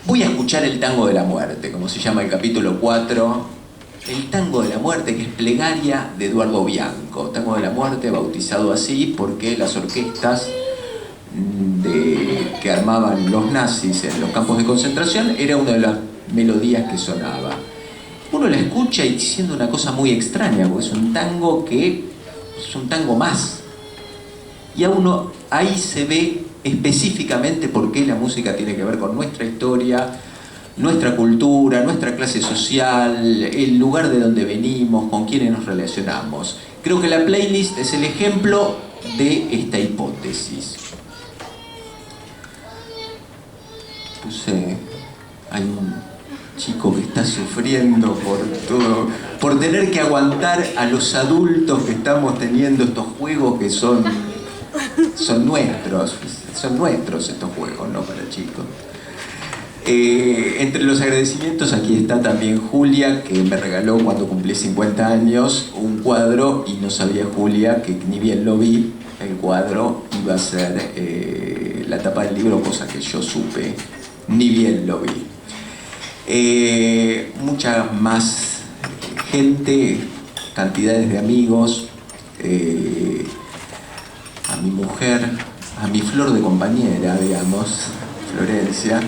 Voy a escuchar el Tango de la Muerte, como se llama el capítulo 4, el Tango de la Muerte, que es plegaria de Eduardo Bianco. Tango de la Muerte, bautizado así porque las orquestas que armaban los nazis en los campos de concentración era una de las melodías que sonaba. Uno la escucha y diciendo una cosa muy extraña, porque es un tango que es un tango más. Y a uno ahí se ve específicamente por qué la música tiene que ver con nuestra historia, nuestra cultura, nuestra clase social, el lugar de donde venimos, con quienes nos relacionamos. Creo que la playlist es el ejemplo de esta hipótesis. Hay un chico que está sufriendo por todo, por tener que aguantar a los adultos que estamos teniendo estos juegos que son nuestros estos juegos, no para chicos. Entre los agradecimientos aquí está también Julia, que me regaló cuando cumplí 50 años un cuadro y no sabía Julia que ni bien lo vi, el cuadro iba a ser la tapa del libro, cosa que yo supe, ni bien lo vi. Mucha más gente, cantidades de amigos, a mi mujer, a mi flor de compañera, digamos, Florencia,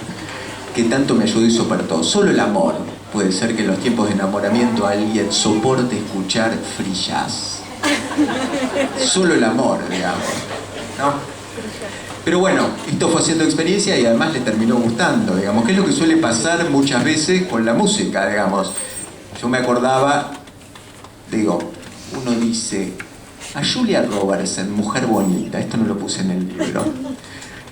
que tanto me ayudó y soportó. Solo el amor puede ser que en los tiempos de enamoramiento alguien soporte escuchar free jazz. Solo el amor, digamos, ¿no? Pero bueno, esto fue haciendo experiencia y además le terminó gustando, digamos, que es lo que suele pasar muchas veces con la música, digamos. Yo me acordaba, digo, uno dice, a Julia Roberts en Mujer Bonita, esto no lo puse en el libro,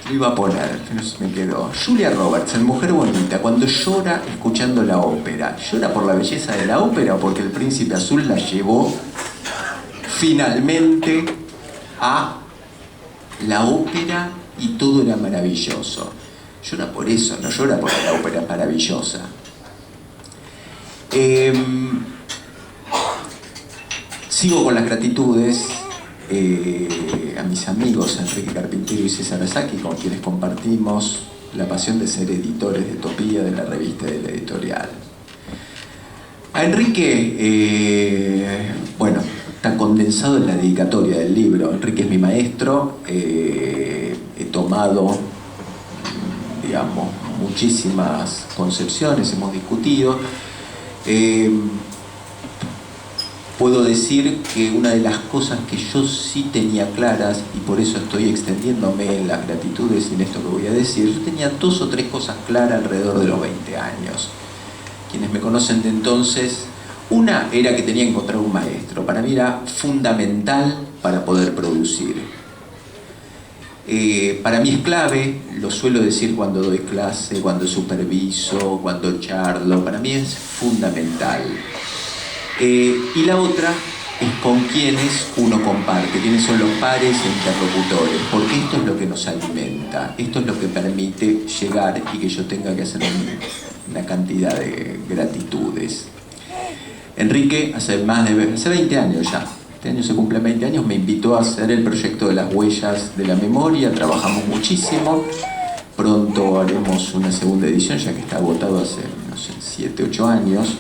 lo iba a poner, no se me quedó. Julia Roberts en Mujer Bonita, cuando llora escuchando la ópera, ¿llora por la belleza de la ópera o porque el príncipe azul la llevó finalmente a la ópera y todo era maravilloso? Llora por eso, no llora porque la ópera es maravillosa. Sigo con las gratitudes a mis amigos Enrique Carpintero y César Asaki, con quienes compartimos la pasión de ser editores de Topía, de la revista y de la editorial. A Enrique, bueno, está condensado en la dedicatoria del libro. Enrique es mi maestro, he tomado, digamos, muchísimas concepciones, hemos discutido. Puedo decir que una de las cosas que yo sí tenía claras, y por eso estoy extendiéndome en las gratitudes y en esto que voy a decir, yo tenía 2 o 3 cosas claras alrededor de los 20 años. Quienes me conocen de entonces, una era que tenía que encontrar un maestro. Para mí era fundamental para poder producir. Para mí es clave, lo suelo decir cuando doy clase, cuando superviso, cuando charlo, para mí es fundamental. Y la otra es con quienes uno comparte, quiénes son los pares e interlocutores, porque esto es lo que nos alimenta, esto es lo que permite llegar y que yo tenga que hacer una cantidad de gratitudes. Enrique, hace 20 años ya, este año se cumplen 20 años, me invitó a hacer el proyecto de las huellas de la memoria, trabajamos muchísimo, pronto haremos una segunda edición, ya que está agotado hace, no sé, 7, 8 años.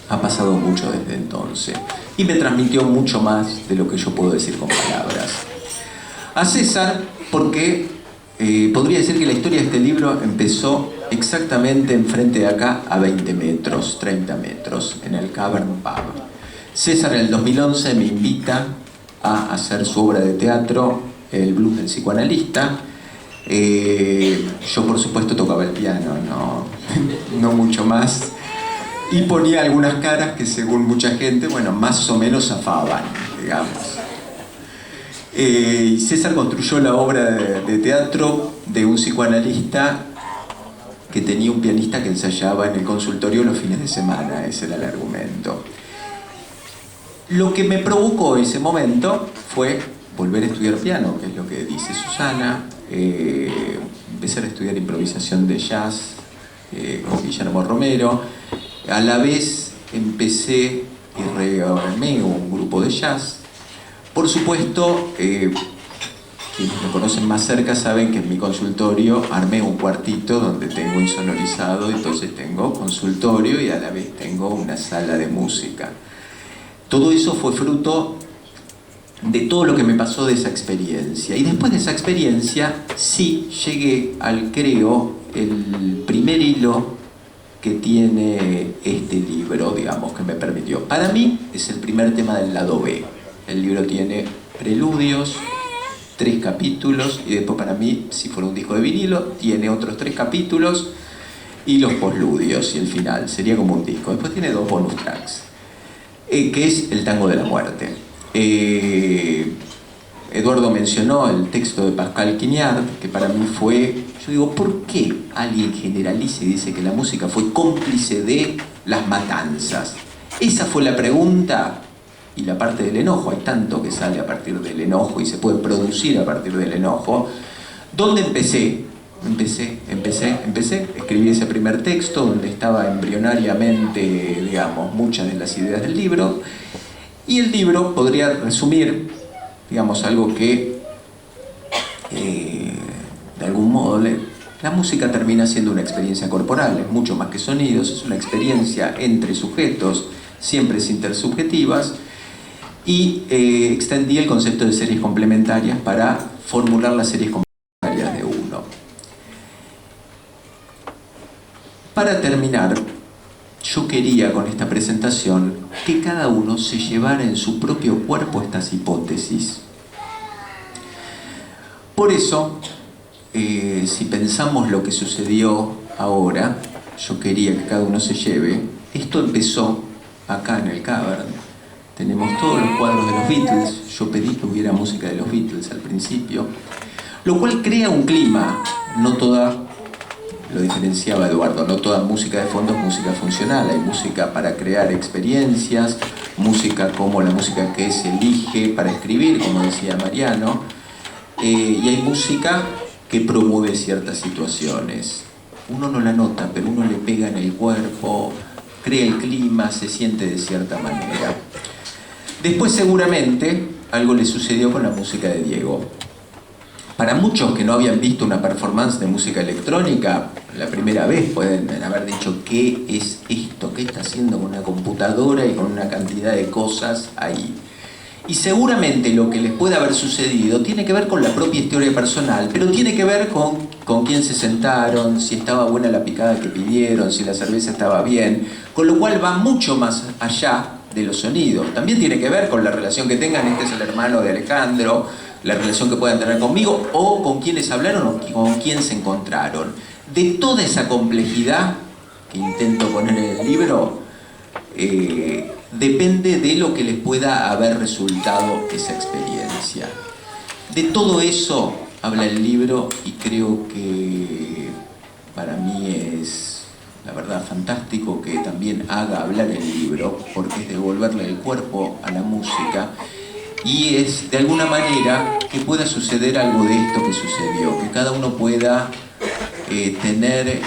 Ha pasado mucho desde entonces y me transmitió mucho más de lo que yo puedo decir con palabras. A César, porque podría decir que la historia de este libro empezó exactamente enfrente de acá, a 20 metros, 30 metros, en el Cavern Pub. César en el 2011 me invita a hacer su obra de teatro, El blues del psicoanalista. Yo por supuesto tocaba el piano, no mucho más. Y ponía algunas caras que según mucha gente, bueno, más o menos zafaban, digamos. Y César construyó la obra de teatro de un psicoanalista que tenía un pianista que ensayaba en el consultorio los fines de semana, ese era el argumento. Lo que me provocó ese momento fue volver a estudiar piano, que es lo que dice Susana, empezar a estudiar improvisación de jazz con Guillermo Romero. A la vez empecé y rearmé un grupo de jazz. Por supuesto, quienes me conocen más cerca saben que en mi consultorio armé un cuartito donde tengo insonorizado, entonces tengo consultorio y a la vez tengo una sala de música. Todo eso fue fruto de todo lo que me pasó de esa experiencia. Y después de esa experiencia, sí llegué al, creo, el primer hilo que tiene este libro, digamos, que me permitió. Para mí es el primer tema del lado B. El libro tiene preludios, 3 capítulos, y después para mí, si fuera un disco de vinilo, tiene otros 3 capítulos y los posludios y el final. Sería como un disco. Después tiene 2 bonus tracks, que es El tango de la muerte. Eduardo mencionó el texto de Pascal Quignard, que para mí fue... Yo digo, ¿por qué alguien generaliza y dice que la música fue cómplice de las matanzas? Esa fue la pregunta y la parte del enojo. Hay tanto que sale a partir del enojo y se puede producir a partir del enojo. ¿Dónde empecé? Escribí ese primer texto donde estaba embrionariamente, digamos, muchas de las ideas del libro. Y el libro podría resumir, digamos, algo que de algún modo la música termina siendo una experiencia corporal, es mucho más que sonidos, es una experiencia entre sujetos, siempre es intersubjetivas, y extendí el concepto de series complementarias para formular las series complementarias de uno. Para terminar, yo quería con esta presentación que cada uno se llevara en su propio cuerpo estas hipótesis. Por eso, si pensamos lo que sucedió ahora, yo quería que cada uno se lleve. Esto empezó acá en el Cavern. Tenemos todos los cuadros de los Beatles. Yo pedí que hubiera música de los Beatles al principio, lo cual crea un clima. No toda, lo diferenciaba Eduardo, no toda música de fondo es música funcional. Hay música para crear experiencias, música como la música que se elige para escribir, como decía Mariano, y hay música que promueve ciertas situaciones. Uno no la nota, pero uno le pega en el cuerpo, crea el clima, se siente de cierta manera. Después seguramente algo le sucedió con la música de Diego. Para muchos que no habían visto una performance de música electrónica, la primera vez pueden haber dicho, ¿qué es esto? ¿Qué está haciendo con una computadora y con una cantidad de cosas ahí? Y seguramente lo que les puede haber sucedido tiene que ver con la propia historia personal, pero tiene que ver con quién se sentaron, si estaba buena la picada que pidieron, si la cerveza estaba bien, con lo cual va mucho más allá de los sonidos. También tiene que ver con la relación que tengan, este es el hermano de Alejandro, la relación que puedan tener conmigo, o con quiénes hablaron o con quién se encontraron. De toda esa complejidad que intento poner en el libro, depende de lo que les pueda haber resultado esa experiencia. De todo eso habla el libro y creo que para mí es, la verdad, verdad fantástico que también haga hablar el libro, porque es devolverle el cuerpo a la música y es de alguna manera que pueda suceder algo de esto que sucedió, que cada uno pueda tener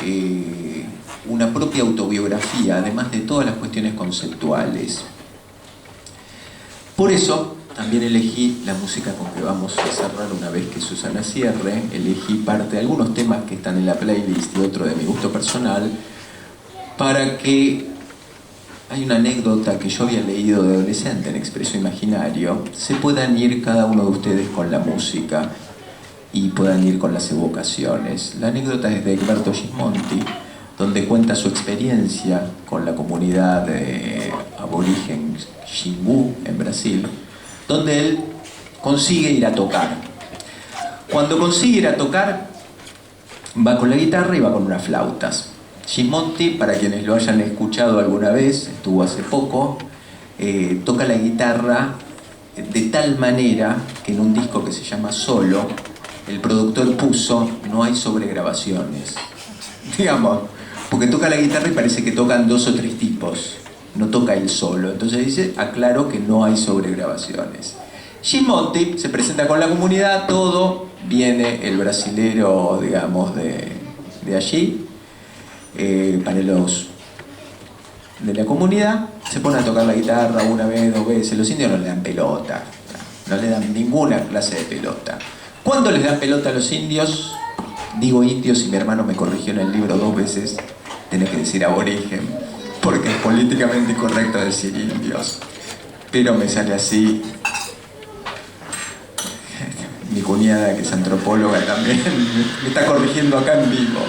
una propia autobiografía, además de todas las cuestiones conceptuales. Por eso también elegí la música con que vamos a cerrar una vez que Susana cierre. Elegí parte de algunos temas que están en la playlist y otro de mi gusto personal, para que hay una anécdota que yo había leído de adolescente en Expreso Imaginario, se puedan ir cada uno de ustedes con la música y puedan ir con las evocaciones. La anécdota es de Egberto Gismonti, donde cuenta su experiencia con la comunidad aborigen Xingu en Brasil, donde él consigue ir a tocar. Cuando consigue ir a tocar, va con la guitarra y va con unas flautas. Gismonti, para quienes lo hayan escuchado alguna vez, estuvo hace poco, toca la guitarra de tal manera que en un disco que se llama Solo, el productor puso no hay sobregrabaciones. Digamos, porque toca la guitarra y parece que tocan 2 o 3 tipos, no toca él solo. Entonces dice, aclaro que no hay sobregrabaciones. Gismonti se presenta con la comunidad, todo, viene el brasilero, digamos, de allí, para los de la comunidad, se pone a tocar la guitarra una vez, 2 veces. Los indios no le dan pelota, no le dan ninguna clase de pelota. ¿Cuándo les dan pelota a los indios? Digo indios y mi hermano me corrigió en el libro 2 veces, tenés que decir aborigen, porque es políticamente incorrecto decir indios, pero me sale así. Mi cuñada, que es antropóloga, también me está corrigiendo acá en vivo.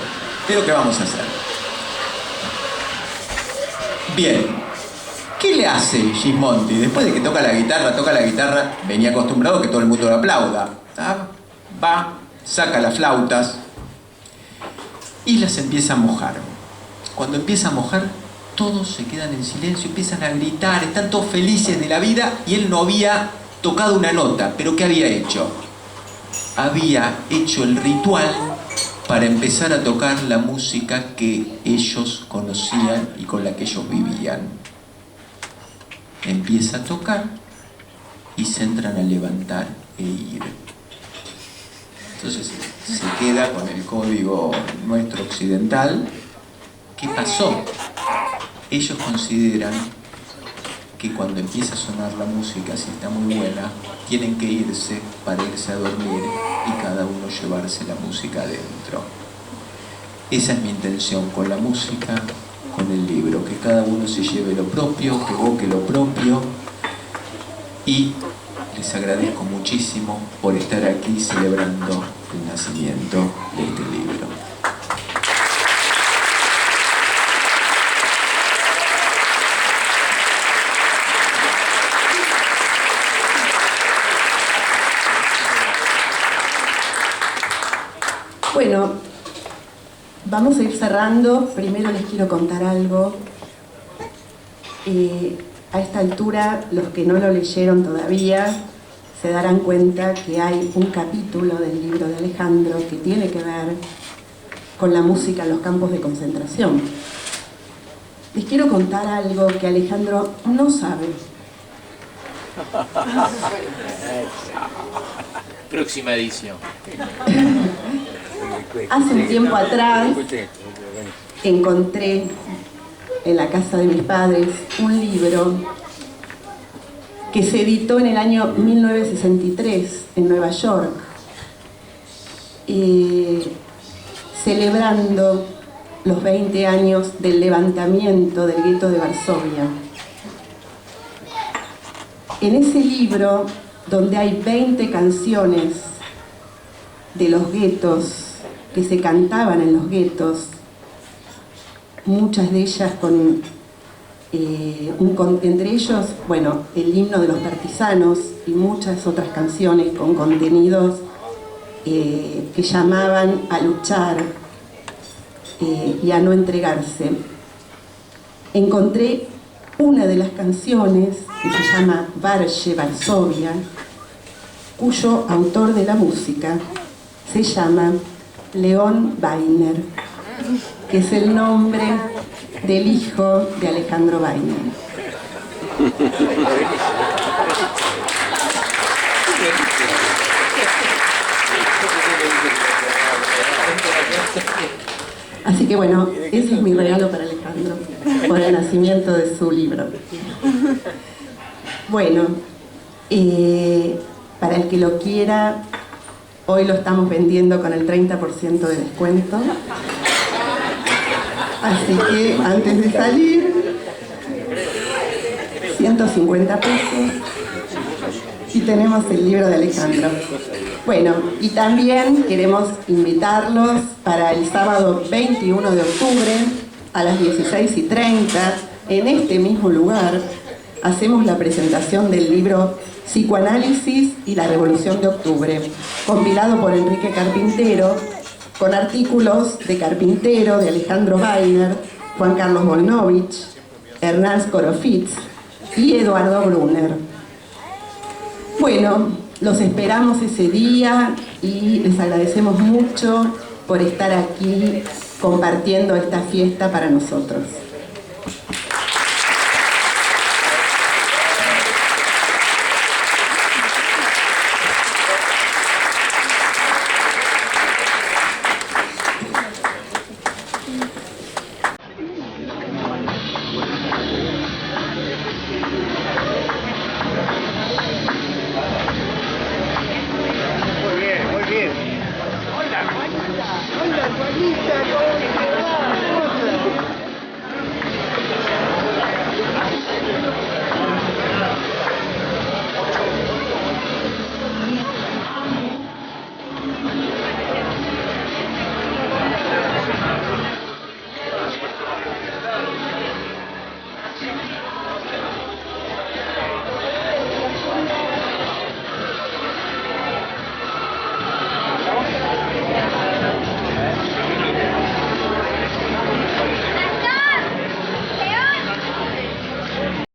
Pero ¿qué vamos a hacer? Bien, ¿qué le hace Gismonti? Después de que toca la guitarra, venía acostumbrado a que todo el mundo lo aplauda. Va, saca las flautas y las empieza a mojar. Cuando empieza a mojar, todos se quedan en silencio, empiezan a gritar, están todos felices de la vida, y él no había tocado una nota. ¿Pero qué había hecho? Había hecho el ritual para empezar a tocar la música que ellos conocían y con la que ellos vivían. Empieza a tocar y se entran a levantar e ir. Entonces se queda con el código nuestro occidental. ¿Qué pasó? Ellos consideran que cuando empieza a sonar la música, si está muy buena, tienen que irse para irse a dormir y cada uno llevarse la música adentro. Esa es mi intención con la música, con el libro, que cada uno se lleve lo propio, que evoque lo propio, y les agradezco muchísimo por estar aquí celebrando el nacimiento de este libro. Bueno, vamos a ir cerrando. Primero les quiero contar algo. A esta altura, los que no lo leyeron todavía se darán cuenta que hay un capítulo del libro de Alejandro que tiene que ver con la música en los campos de concentración. Les quiero contar algo que Alejandro no sabe. Próxima edición. Hace un tiempo atrás encontré en la casa de mis padres un libro que se editó en el año 1963 en Nueva York, celebrando los 20 años del levantamiento del gueto de Varsovia. En ese libro, donde hay 20 canciones de los guetos que se cantaban en los guetos, muchas de ellas entre ellos, bueno, el himno de los partisanos y muchas otras canciones con contenidos que llamaban a luchar y a no entregarse. Encontré una de las canciones que se llama Varshe Varsovia, cuyo autor de la música se llama Leon Weiner. que es el nombre del hijo de Alejandro Weiner. Así que bueno, ese es mi regalo para Alejandro, por el nacimiento de su libro. Bueno, para el que lo quiera, hoy lo estamos vendiendo con el 30% de descuento. Así que antes de salir, 150 pesos. Y tenemos el libro de Alejandro. Bueno, y también queremos invitarlos para el sábado 21 de octubre a las 16:30, en este mismo lugar, hacemos la presentación del libro Psicoanálisis y la Revolución de Octubre, compilado por Enrique Carpintero, con artículos de Carpintero, de Alejandro Weiner, Juan Carlos Volnovich, Hernán Skorofitz y Eduardo Brunner. Bueno, los esperamos ese día y les agradecemos mucho por estar aquí compartiendo esta fiesta para nosotros.